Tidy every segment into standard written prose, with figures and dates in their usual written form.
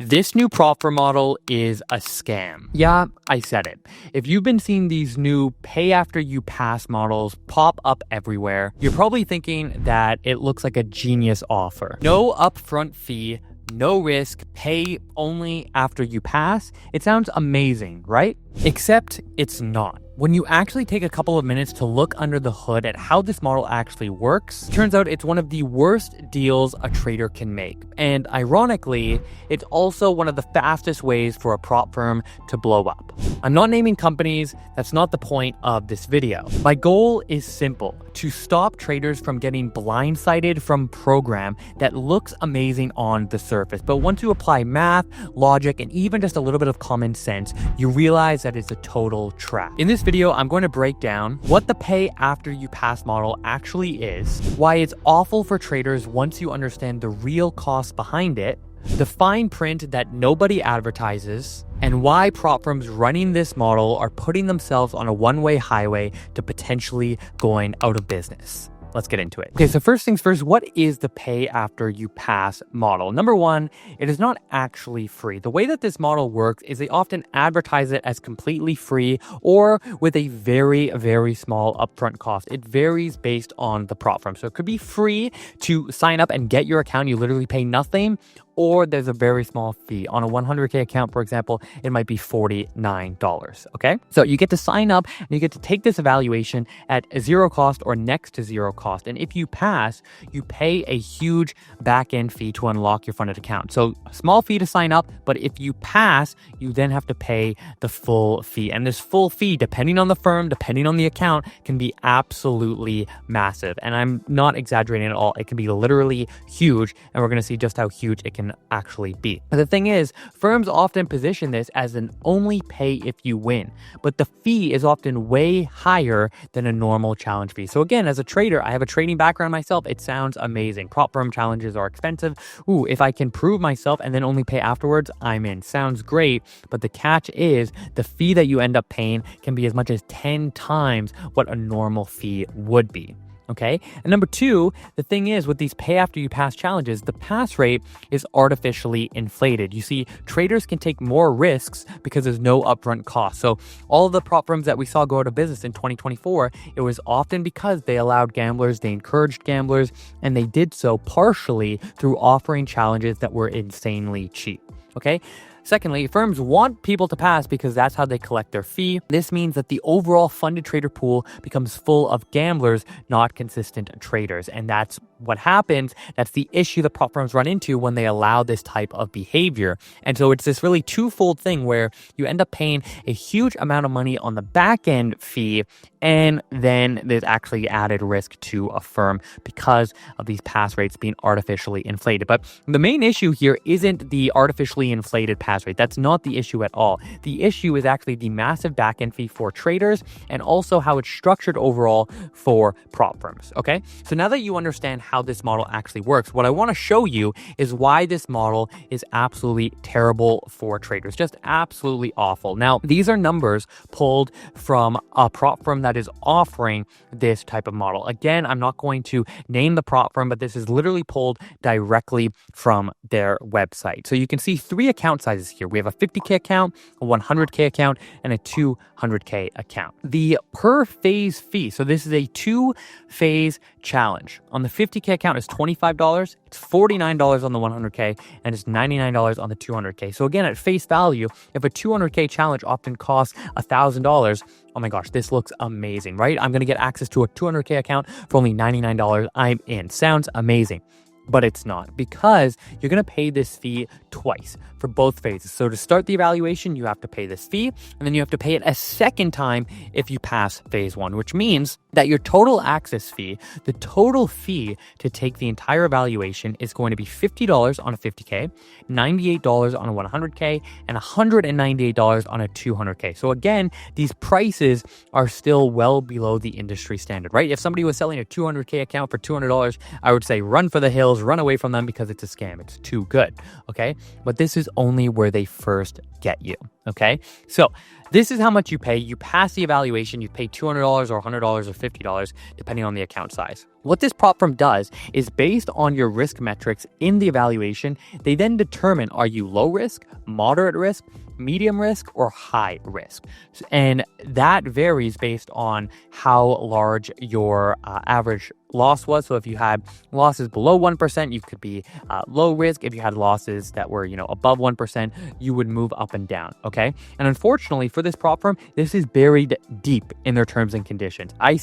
This new prop firm model is a scam. Yeah, I said it. If you've been seeing these new pay after you pass models pop up everywhere, you're probably thinking that it looks like a genius offer. No upfront fee, no risk, pay only after you pass. It sounds amazing, right? Except it's not. When you actually take a couple of minutes to look under the hood at how this model actually works, turns out it's one of the worst deals a trader can make. And ironically, it's also one of the fastest ways for a prop firm to blow up. I'm not naming companies, that's not the point of this video. My goal is simple, to stop traders from getting blindsided from a program that looks amazing on the surface. But once you apply math, logic, and even just a little bit of common sense, you realize that it's a total trap. In this video, I'm going to break down what the pay after you pass model actually is, why it's awful for traders once you understand the real costs behind it, the fine print that nobody advertises, and why prop firms running this model are putting themselves on a one-way highway to potentially going out of business. Let's get into it. Okay, so first things first, what is the pay after you pass model? Number one, it is not actually free. The way that this model works is they often advertise it as completely free or with a very, very small upfront cost. It varies based on the prop firm. So it could be free to sign up and get your account. You literally pay nothing, or there's a very small fee. On a 100K account, for example, it might be $49, okay? So you get to sign up and you get to take this evaluation at zero cost or next to zero cost. And if you pass, you pay a huge back-end fee to unlock your funded account. So a small fee to sign up, but if you pass, you then have to pay the full fee. And this full fee, depending on the firm, depending on the account, can be absolutely massive. And I'm not exaggerating at all. It can be literally huge, and we're gonna see just how huge it can actually be. But the thing is, firms often position this as an only pay if you win, but the fee is often way higher than a normal challenge fee. So again, as a trader, I have a trading background myself. It sounds amazing. Prop firm challenges are expensive. Ooh, if I can prove myself and then only pay afterwards, I'm in. Sounds great, but the catch is the fee that you end up paying can be as much as 10 times what a normal fee would be. Okay. And number two, the thing is with these pay after you pass challenges, the pass rate is artificially inflated. You see, traders can take more risks because there's no upfront cost. So all of the prop firms that we saw go out of business in 2024, it was often because they allowed gamblers, they encouraged gamblers, and they did so partially through offering challenges that were insanely cheap. Okay. Secondly, firms want people to pass because that's how they collect their fee. This means that the overall funded trader pool becomes full of gamblers, not consistent traders. And that's what happens. That's the issue that prop firms run into when they allow this type of behavior. And so it's this really twofold thing where you end up paying a huge amount of money on the back end fee, and then there's actually added risk to a firm because of these pass rates being artificially inflated. But the main issue here isn't the artificially inflated pass rate. That's not the issue at all. The issue is actually the massive back-end fee for traders and also how it's structured overall for prop firms, okay? So now that you understand how this model actually works, what I want to show you is why this model is absolutely terrible for traders, just absolutely awful. Now, these are numbers pulled from a prop firm that is offering this type of model. Again, I'm not going to name the prop firm, but this is literally pulled directly from their website. So you can see three account sizes here. We have a 50K account, a 100K account, and a 200K account. The per phase fee, so this is a 2-phase challenge. On the 50K account, it's $25, it's $49 on the 100K, and it's $99 on the 200K. So again, at face value, if a 200K challenge often costs $1,000, oh my gosh, this looks amazing, right? I'm going to get access to a 200K account for only $99. I'm in. Sounds amazing. But it's not, because you're going to pay this fee twice for both phases. So to start the evaluation, you have to pay this fee, and then you have to pay it a second time if you pass phase one, which means that your total access fee, the total fee to take the entire evaluation is going to be $50 on a 50K, $98 on a 100K, and $198 on a 200K. So again, these prices are still well below the industry standard, right? If somebody was selling a 200K account for $200, I would say run for the hills, run away from them because it's a scam. It's too good, okay? But this is only where they first get you, Okay, so this is how much you pay. You pass the evaluation, you pay $200 or $100 or $50, depending on the account size. What this prop firm does is based on your risk metrics in the evaluation, they then determine, are you low risk, moderate risk, medium risk, or high risk? And that varies based on how large your average loss was. So if you had losses below 1%, you could be low risk. If you had losses that were, above 1%, you would move up and down. Okay. And unfortunately for this prop firm, this is buried deep in their terms and conditions. I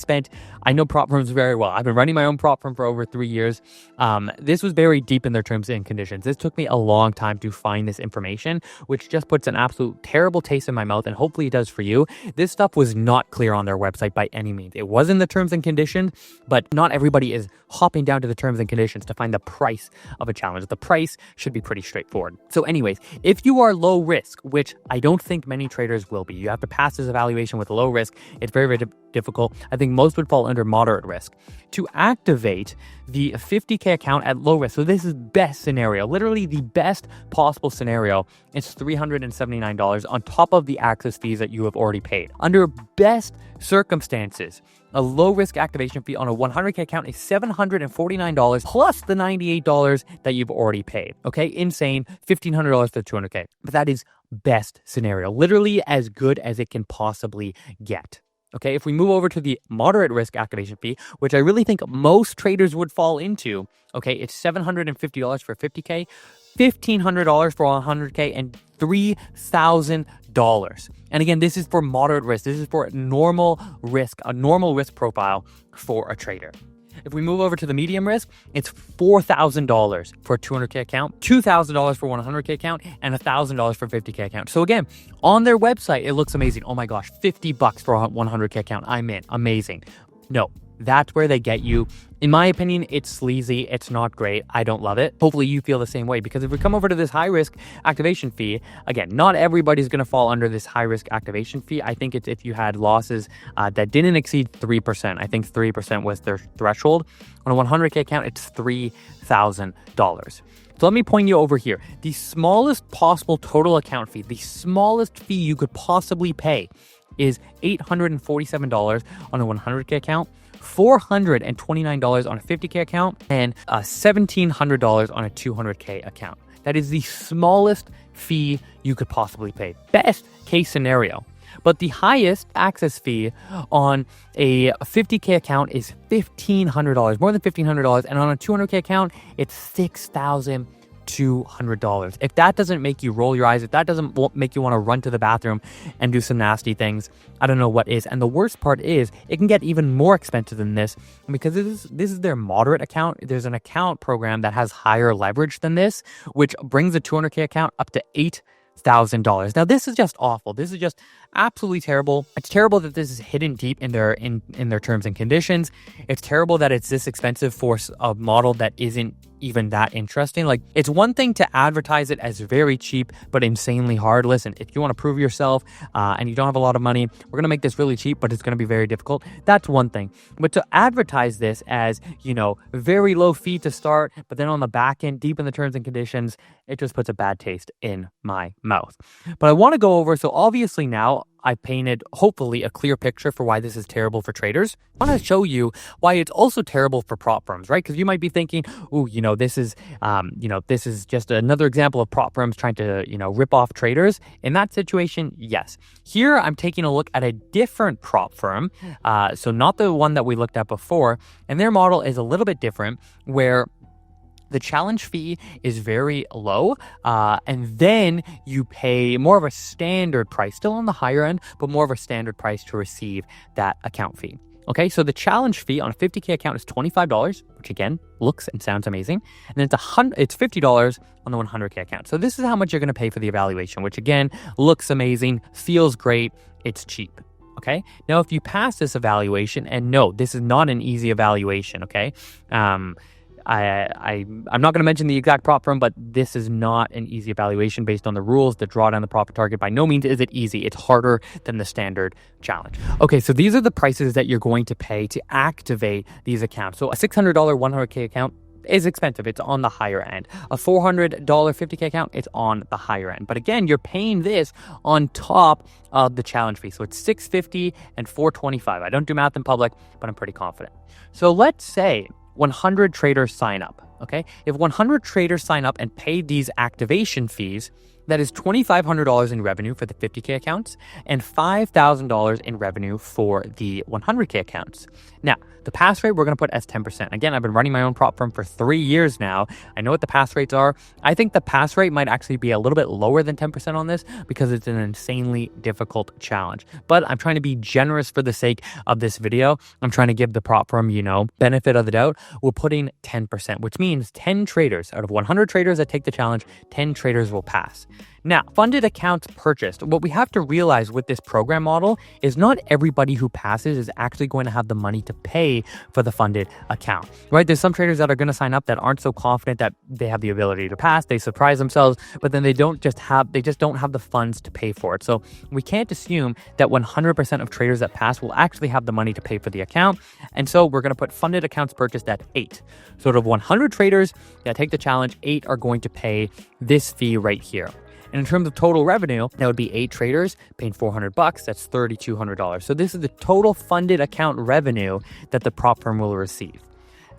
know prop firms very well. I've been running my own prop firm for over 3 years. This was buried deep in their terms and conditions. This took me a long time to find this information, which just puts an absolute terrible taste in my mouth. And hopefully it does for you. This stuff was not clear on their website by any means. It was in the terms and conditions, but not everybody is hopping down to the terms and conditions to find the price of a challenge. The price should be pretty straightforward. So anyways, if you are low risk, which I don't think many traders will be, you have to pass this evaluation with low risk. It's very, very difficult. I think most would fall under moderate risk. To activate the 50K account at low risk, so this is best scenario, literally the best possible scenario, it's $379 on top of the access fees that you have already paid. Under best circumstances, a low-risk activation fee on a 100K account is $749 plus the $98 that you've already paid. Okay, insane, $1,500 for 200K. But that is best scenario, literally as good as it can possibly get. Okay, if we move over to the moderate risk activation fee, which I really think most traders would fall into, okay, it's $750 for 50K, $1,500 for 100K, and $3,000. And again, this is for moderate risk. This is for normal risk, a normal risk profile for a trader. If we move over to the medium risk, it's $4,000 for a 200K account, $2,000 for 100K account, and $1,000 for 50K account. So again, on their website, it looks amazing. Oh my gosh, $50 for a 100K account. I'm in. Amazing. No, that's where they get you. In my opinion, it's sleazy. It's not great. I don't love it. Hopefully you feel the same way, because if we come over to this high risk activation fee, again, not everybody's going to fall under this high risk activation fee. I think it's if you had losses that didn't exceed 3%. I think 3% was their threshold. On a 100K account, it's $3,000. So let me point you over here. The smallest possible total account fee, the smallest fee you could possibly pay is $847 on a 100K account, $429 on a 50K account, and $1,700 on a 200K account. That is the smallest fee you could possibly pay. Best case scenario. But the highest access fee on a 50K account is $1,500, more than $1,500. And on a 200K account, it's $6,200. If that doesn't make you roll your eyes, if that doesn't make you want to run to the bathroom and do some nasty things, I don't know what is. And the worst part is it can get even more expensive than this, because this is their moderate account. There's an account program that has higher leverage than this, which brings a 200K account up to $8,000. Now, this is just awful. This is just absolutely terrible. It's terrible that this is hidden deep in their terms and conditions. It's terrible that it's this expensive for a model that isn't even that interesting. Like, it's one thing to advertise it as very cheap but insanely hard. Listen, if you want to prove yourself and you don't have a lot of money, we're going to make this really cheap, but it's going to be very difficult. That's one thing. But to advertise this as, very low fee to start, but then on the back end, deep in the terms and conditions, it just puts a bad taste in my mouth. But I want to go over, so obviously now I painted, hopefully, a clear picture for why this is terrible for traders. I want to show you why it's also terrible for prop firms, right? Because you might be thinking, this is just another example of prop firms trying to, rip off traders. In that situation, yes. Here, I'm taking a look at a different prop firm, so not the one that we looked at before, and their model is a little bit different, where the challenge fee is very low, and then you pay more of a standard price, still on the higher end, but more of a standard price to receive that account fee. Okay, so the challenge fee on a 50K account is $25, which again looks and sounds amazing, and then it's $50 on the 100K account. So this is how much you're going to pay for the evaluation, which again looks amazing, feels great, it's cheap. Okay, now if you pass this evaluation, and no, this is not an easy evaluation. Okay. I'm not going to mention the exact prop firm, but this is not an easy evaluation based on the rules, the drawdown, the profit target. By no means is it easy. It's harder than the standard challenge. Okay, so these are the prices that you're going to pay to activate these accounts. So a $600 100K account is expensive. It's on the higher end. A $400 50K account, it's on the higher end. But again, you're paying this on top of the challenge fee. So it's $650 and $425. I don't do math in public, but I'm pretty confident. So let's say 100 traders sign up. Okay, if 100 traders sign up and pay these activation fees, that is $2,500 in revenue for the 50K accounts and $5,000 in revenue for the 100K accounts. Now, the pass rate we're going to put as 10%. Again, I've been running my own prop firm for 3 years now. I know what the pass rates are. I think the pass rate might actually be a little bit lower than 10% on this because it's an insanely difficult challenge. But I'm trying to be generous for the sake of this video. I'm trying to give the prop firm, benefit of the doubt. We're putting 10%, which means 10 traders out of 100 traders that take the challenge, 10 traders will pass. Now, funded accounts purchased. What we have to realize with this program model is not everybody who passes is actually going to have the money to pay for the funded account, right? There's some traders that are going to sign up that aren't so confident that they have the ability to pass. They surprise themselves, but then they just don't have the funds to pay for it. So we can't assume that 100% of traders that pass will actually have the money to pay for the account. And so we're going to put funded accounts purchased at 8. So out of 100 traders that take the challenge, 8 are going to pay this fee right here. And in terms of total revenue, that would be 8 traders paying $400. That's $3,200. So this is the total funded account revenue that the prop firm will receive.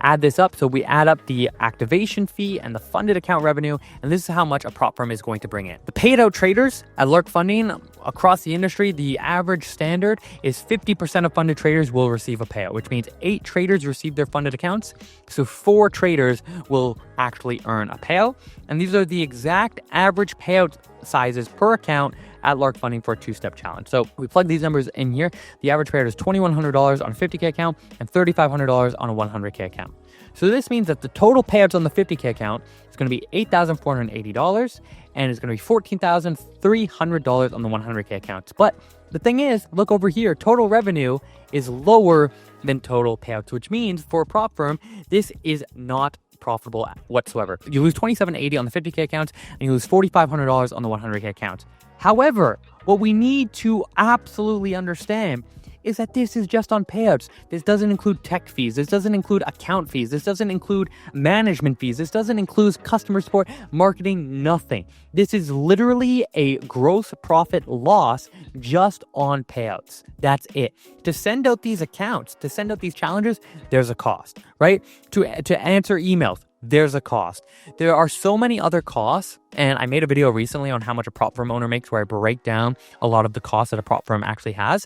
Add this up. So we add up the activation fee and the funded account revenue, and this is how much a prop firm is going to bring in. The paid out traders at Lark Funding across the industry, the average standard is 50% of funded traders will receive a payout, which means 8 traders receive their funded accounts. So 4 traders will actually earn a payout. And these are the exact average payout sizes per account at Lark Funding for a 2-step challenge. So we plug these numbers in here. The average payout is $2,100 on a 50K account and $3,500 on a 100K account. So this means that the total payouts on the 50K account is going to be $8,480 and it's going to be $14,300 on the 100K accounts. But the thing is, look over here, total revenue is lower than total payouts, which means for a prop firm, this is not profitable whatsoever. You lose $2,780 on the 50K accounts and you lose $4,500 on the 100K accounts. However, what we need to absolutely understand is that this is just on payouts. This doesn't include tech fees. This doesn't include account fees. This doesn't include management fees. This doesn't include customer support, marketing, nothing. This is literally a gross profit loss just on payouts. That's it. To send out these accounts, to send out these challenges, there's a cost, right? To answer emails, there's a cost. There are so many other costs, and I made a video recently on how much a prop firm owner makes where I break down a lot of the costs that a prop firm actually has.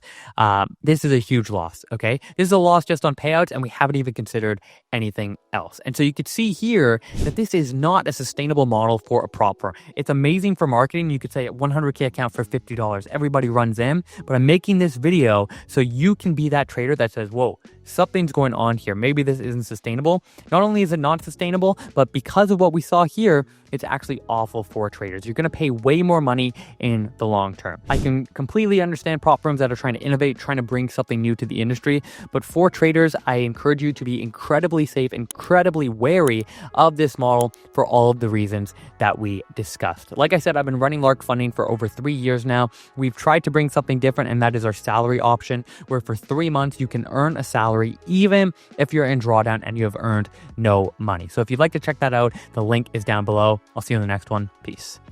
This is a huge loss, okay? This is a loss just on payouts, and we haven't even considered anything else. And so you could see here that this is not a sustainable model for a prop firm. It's amazing for marketing. You could say a 100K account for $50. Everybody runs in, but I'm making this video so you can be that trader that says, whoa, something's going on here. Maybe this isn't sustainable. Not only is it not sustainable, but because of what we saw here, it's actually awful for traders. You're going to pay way more money in the long term. I can completely understand prop firms that are trying to innovate, trying to bring something new to the industry. But for traders, I encourage you to be incredibly safe, incredibly wary of this model for all of the reasons that we discussed. Like I said, I've been running Lark Funding for over 3 years now. We've tried to bring something different, and that is our salary option, where for 3 months you can earn a salary even if you're in drawdown and you have earned no money. So if you'd like to check that out, the link is down below. I'll see you in the next one. Peace.